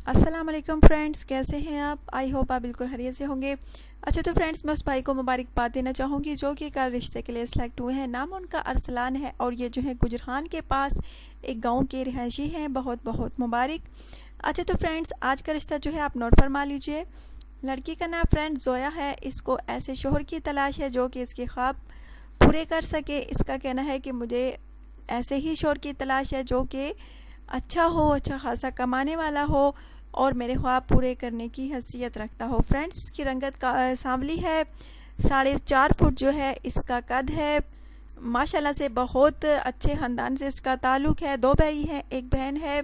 अस्सलाम वालेकुम फ्रेंड्स, कैसे हैं आप? आई होप आप बिल्कुल खैरियत से होंगे। अच्छा तो फ्रेंड्स, मैं उस भाई को मुबारकबाद देना चाहूँगी जो कि कल रिश्ते के लिए सिलेक्ट हुए हैं। नाम उनका अरसलान है और ये जो है गुजरान के पास एक गांव के रिहायशी हैं। बहुत बहुत मुबारक। अच्छा तो फ्रेंड्स, आज का रिश्ता जो है आप नोट फरमा लीजिए। लड़की का नाम फ्रेंड जोया है। इसको ऐसे शोहर की तलाश है जो कि इसके ख्वाब पूरे कर सके। इसका कहना है कि मुझे ऐसे ही शोहर की तलाश है जो कि अच्छा हो, अच्छा खासा कमाने वाला हो और मेरे ख्वाब पूरे करने की हैसियत रखता हो। फ्रेंड्स, इसकी रंगत का सांवली है, 4.5 फुट जो है इसका कद है। माशाल्लाह से बहुत अच्छे ख़ानदान से इसका ताल्लुक़ है। 2 भाई हैं, 1 बहन है।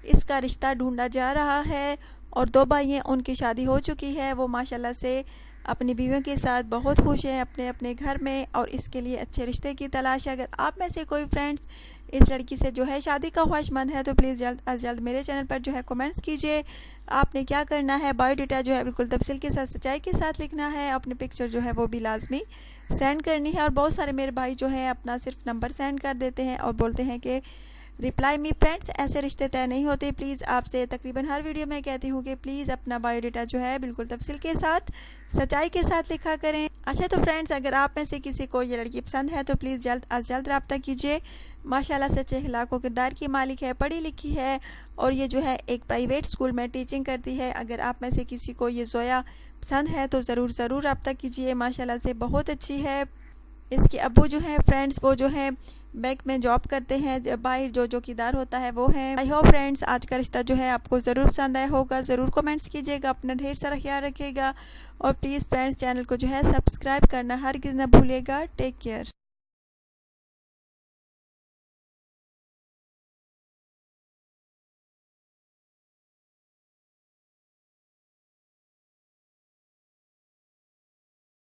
इसका रिश्ता ढूंढा जा रहा है और 2 भाई हैं, उनकी शादी हो चुकी है। वो माशाल्लाह से अपनी बीवियों के साथ बहुत खुश हैं अपने अपने घर में और इसके लिए अच्छे रिश्ते की तलाश है। अगर आप में से कोई फ्रेंड्स इस लड़की से जो है शादी का ख्वाहिशमंद है तो प्लीज़ जल्द अज जल्द मेरे चैनल पर जो है कमेंट्स कीजिए। आपने क्या करना है, बायोडाटा जो है बिल्कुल तफसील के साथ सच्चाई के साथ लिखना है। अपनी पिक्चर जो है वो भी लाजमी सेंड करनी है। और बहुत सारे मेरे भाई जो हैं अपना सिर्फ नंबर सेंड कर देते हैं और बोलते हैं कि रिप्लाई मी। फ्रेंड्स, ऐसे रिश्ते तय नहीं होते। प्लीज़ आपसे तकरीबन हर वीडियो में कहती हूँ कि प्लीज़ अपना बायोडाटा जो है बिल्कुल तफसील के साथ सच्चाई के साथ लिखा करें। अच्छा तो फ्रेंड्स, अगर आप में से किसी को ये लड़की पसंद है तो प्लीज़ जल्द अज जल्द रब्ता कीजिए। माशाल्लाह से अच्छे अखलाक व किरदार की मालिक है, पढ़ी लिखी है और ये जो है एक प्राइवेट स्कूल में टीचिंग करती है। अगर आप में से किसी को ये जोया पसंद है तो ज़रूर रब्ता कीजिए। माशाल्लाह से बहुत अच्छी है। इसके अब्बू जो हैं फ्रेंड्स, वो जो हैं बैंक में जॉब करते हैं। भाई जो चौकीदार होता है वो है। आई होप फ्रेंड्स आज का रिश्ता जो है आपको ज़रूर पसंद आया होगा। ज़रूर कमेंट्स कीजिएगा, अपना ढेर सारा ख्याल रखिएगा और प्लीज़ फ्रेंड्स चैनल को जो है सब्सक्राइब करना हरगिज़ न भूलिएगा। Take care.